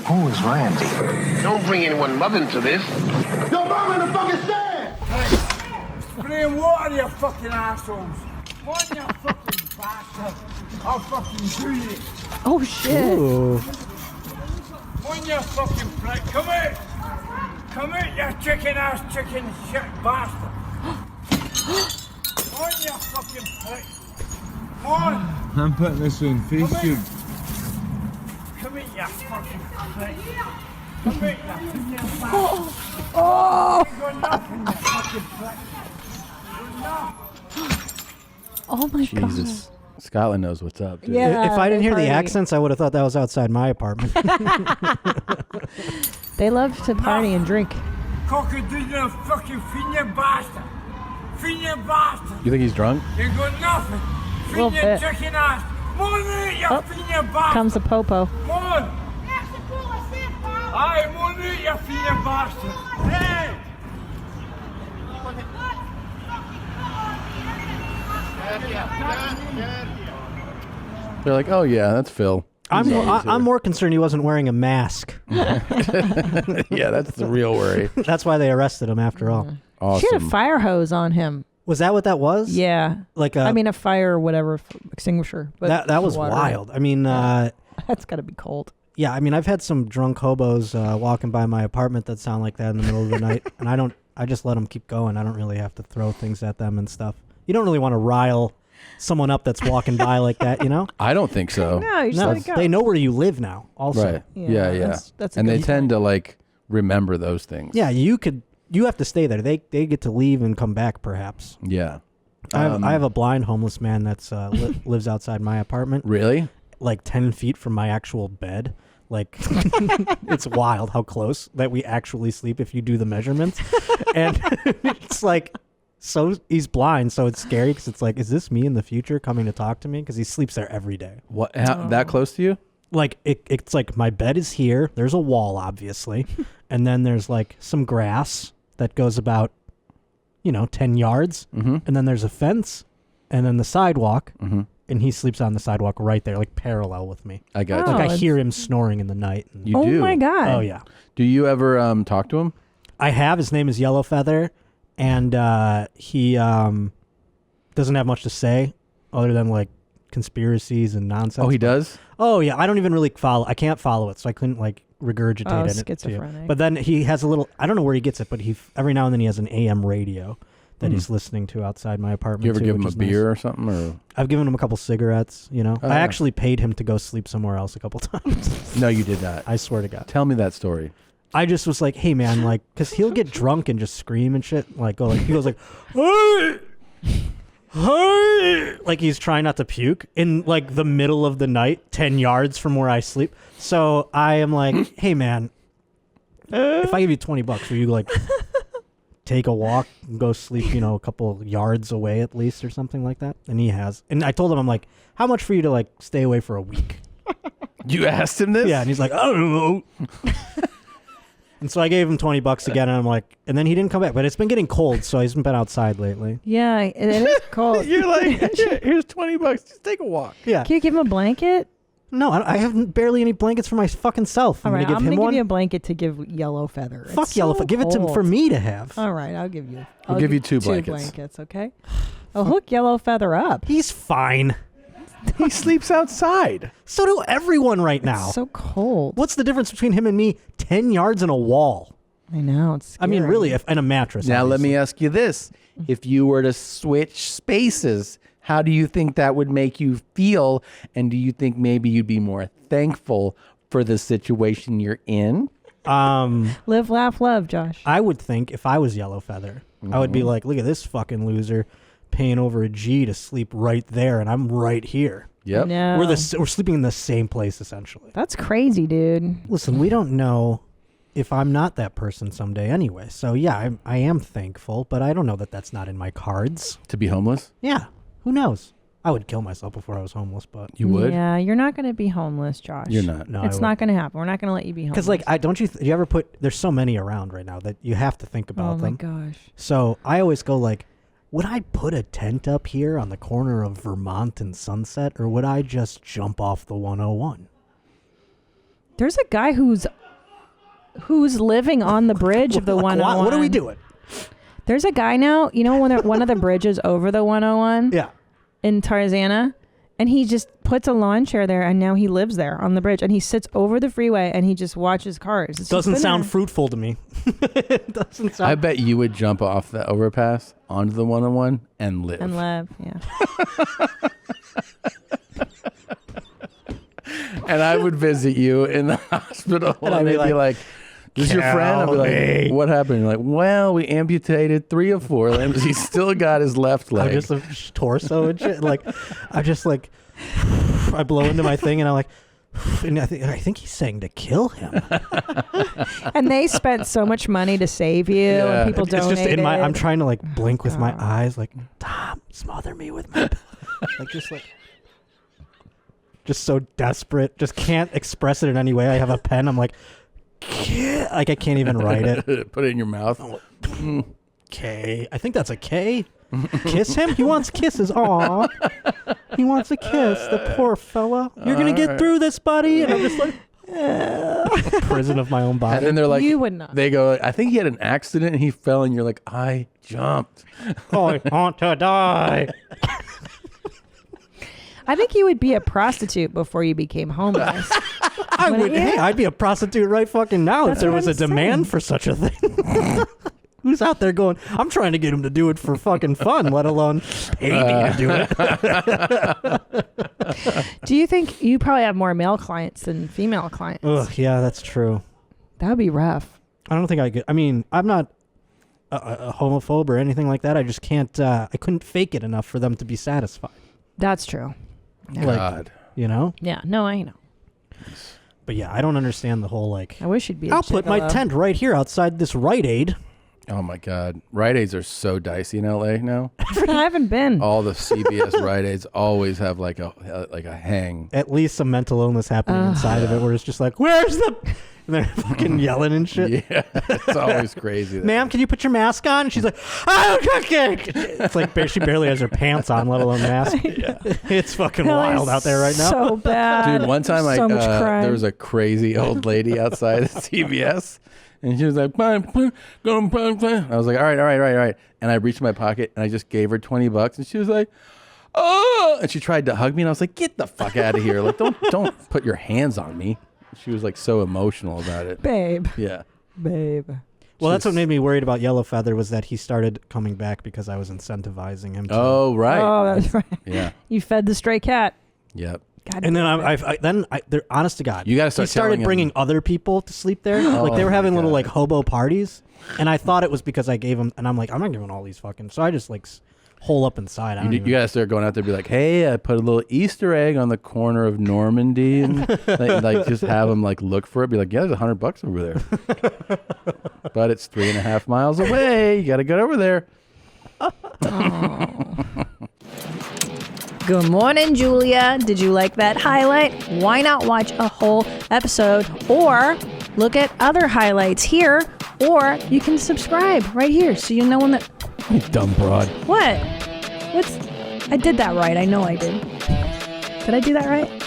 Who is Randy? Don't bring anyone mother into this. Yo, mom in the fucking stand! Spraying water, you fucking assholes. One, you fucking bastard. I'll fucking do you. Oh, shit. Ooh. One, you fucking prick. Come here. Come here, you chicken-ass chicken shit bastard. One, you fucking prick. One. I'm putting this in face Come here. tube. Come here, you fucking prick. Come here, you fucking bastard. Oh. You got nothing, you fucking prick. You got Oh, my God. Jesus. Scotland knows what's up, dude. Yeah. If I didn't hear the party. accents, I would have thought that was outside my apartment. They love to party and drink. Cockadoo, fucking fiend bastard. Fiend bastard. You think he's drunk? You got nothing. Little Fiend bit. chicken ass. Money, you Oh, fiend bastard. Comes the popo. Come on. Aye, money, you fiend bastard. Hey. They're like, oh, yeah, that's Phil. I'm more concerned he wasn't wearing a mask. Mm. Yeah, that's the real worry. That's why they arrested him after all. Awesome. She had a fire hose on him. Was that what that was? Yeah. Like a, I mean, a fire or whatever extinguisher. But that was water. wild. I mean, That's got to be cold. yeah, I mean, I've had some drunk hobos walking by my apartment that sound like that in the middle of the night, and I just let them keep going. I don't really have to throw things at them and stuff. You don't really want to rile someone up that's walking by like that, you know? I don't think so. No, you just No, let it go. they know where you live now, also. Right. Yeah, Yeah. that's a And they good tend point. to like remember those things. Yeah, you have to stay there. They get to leave and come back, perhaps. Yeah. I have a blind homeless man that's lives outside my apartment. Really? Like 10 feet from my actual bed. Like, it's wild how close that we actually sleep if you do the measurements. And it's like, so he's blind, so it's scary because it's like, is this me in the future coming to talk to me? Because he sleeps there every day. What? That close to you? Like, it's like my bed is here. There's a wall, obviously. And then there's like some grass that goes about, 10 yards. Mm-hmm. And then there's a fence and then the sidewalk. Mm-hmm. And he sleeps on the sidewalk right there, like parallel with me. I got Oh, you. Like I hear him snoring in the night. And You oh do? my God. oh, yeah. Do you ever talk to him? I have. His name is Yellow Feather. And he doesn't have much to say other than like conspiracies and nonsense. Oh, he does? Oh, yeah. I don't even really follow. I can't follow it, so I couldn't like regurgitate it to you. schizophrenic. But then he has a little, I don't know where he gets it, but he every now and then he has an AM radio that he's listening to outside my apartment. You ever too, give him which a is nice. beer or something? Or I've given him a couple cigarettes, Oh, I yeah. actually paid him to go sleep somewhere else a couple times. No, you did not. I swear to God. Tell me that story. I just was like, hey, man, like, because he'll get drunk and just scream and shit. Like, he goes like, hey, hey, like he's trying not to puke in like the middle of the night, 10 yards from where I sleep. So I am like, hey, man, if I give you $20, will you like take a walk and go sleep, a couple yards away at least or something like that? And he has. And I told him, I'm like, how much for you to like stay away for a week? You asked him this? Yeah, and he's like, oh. And so I gave him $20 again, and I'm like, and then he didn't come back. But it's been getting cold, so he's been outside lately. Yeah, it is cold. You're like, here's $20. Just take a walk. Yeah. Can you give him a blanket? No, I have barely any blankets for my fucking self. All right, I'm I'm gonna going to give give him you a one. blanket to give Yellow Feather. Fuck It's Yellow so Feather. Give it cold. for me to have. All right, I'll give you. I'll give you two blankets. blankets, okay? I'll hook Yellow Feather up. He's fine. He sleeps outside. So do everyone right now. It's so cold. What's the difference between him and me? 10 yards and a wall. I know, it's I mean, scary. really, and a mattress. Now, let obviously. me ask you this. If you were to switch spaces, how do you think that would make you feel? And do you think maybe you'd be more thankful for the situation you're in? Live, laugh, love, Josh. I would think if I was Yellow Feather, I would be like, look at this fucking loser paying over a G to sleep right there, and I'm right here. Yep. No. We're sleeping in the same place, essentially. That's crazy, dude. Listen, we don't know if I'm not that person someday anyway. So, yeah, I am thankful, but I don't know that that's not in my cards. To be homeless? Yeah, who knows? I would kill myself before I was homeless, but... You would? Yeah, you're not going to be homeless, Josh. You're not. No, It's not going to happen. We're not going to let you be homeless. Because, like, do you ever put... There's so many around right now that you have to think about Oh, my them. gosh. So, I always go, like, would I put a tent up here on the corner of Vermont and Sunset, or would I just jump off the 101? There's a guy who's living on the bridge of the 101. What are we doing? There's a guy now, you know, one of the bridges over the 101 Yeah. in Tarzana, and he just puts a lawn chair there, and now he lives there on the bridge, and he sits over the freeway, and he just watches cars. Doesn't sound fruitful to me. It doesn't sound. I bet you would jump off the overpass onto the 101 and live. And live, yeah. And I would visit you in the hospital, and I'd be they'd be like, "This is your friend?" I'd be Kelly. like, "What happened?" You're like, "Well, we amputated 3 of 4 limbs. He's still got his left leg." I'm just a torso and shit. Like, I'm just like, I blow into my thing, and I'm like, and I think he's saying to kill him. And they spent so much money to save you, Yeah. and people It's donated. just in my. I'm trying to like blink with my eyes, like, Tom, smother me with my, like, just so desperate, just can't express it in any way. I have a pen. I'm like I can't even write it. Put it in your mouth. K. I think that's a K. Kiss him? He wants kisses. Aw. He wants a kiss. The poor fella. You're going to get through this, buddy. And I'm just like, prison of my own body. And then they're like, You would not. They go, I think he had an accident and he fell, and you're like, I jumped. I want to die. I think you would be a prostitute before you became homeless. I would. Yeah. Hey, I'd be a prostitute right fucking now That's if there what was a I'm saying. demand for such a thing. Who's out there going, I'm trying to get him to do it for fucking fun, let alone pay me to do it. Do you think you probably have more male clients than female clients? Ugh, yeah, that's true. That would be rough. I don't think I could. I mean, I'm not a homophobe or anything like that. I just can't. I couldn't fake it enough for them to be satisfied. That's true. Yeah. Like, God. you know? Yeah, no, I know. But yeah, I don't understand the whole like. I wish you'd be. I'll put my tent right here outside this Rite Aid. Oh my God. Rite Aids are so dicey in LA now. I haven't been. All the CVS Rite Aids always have like a hang. At least some mental illness happening inside of it, where it's just like, where's the? And they're fucking yelling and shit. Yeah, it's always crazy. Ma'am, can you put your mask on? And she's like, I don't cook. It's like she barely has her pants on, let alone mask. It's fucking wild out there right now. So bad. Dude, one time so much crime. there was a crazy old lady outside of CVS, and she was like, I was like, all right. And I reached in my pocket, and I just gave her $20, and she was like, oh, and she tried to hug me, and I was like, get the fuck out of here. Like, don't put your hands on me. She was like so emotional about it. Babe. Yeah. Babe. Well, that's what made me worried about Yellow Feather was that he started coming back because I was incentivizing him to. Oh, right. Oh, that's right. Yeah. You fed the stray cat. Yep. God And then damn it. they're honest to God. You gotta start He started telling bringing him- other people to sleep there. Like they were my having little God. like hobo parties, and I thought it was because I gave him. And I'm like, I'm not giving all these fucking. So I just like hole up inside. I don't You even- gotta start going out there and be like, hey, I put a little Easter egg on the corner of Normandy, and like just have them like look for it. Be like, yeah, there's $100 over there, but it's 3.5 miles away. You gotta get over there. Good morning, Julia. Did you like that highlight? Why not watch a whole episode or look at other highlights here, or you can subscribe right here so you know when that. You dumb broad. What? I did that right. I know I did. Did I do that right?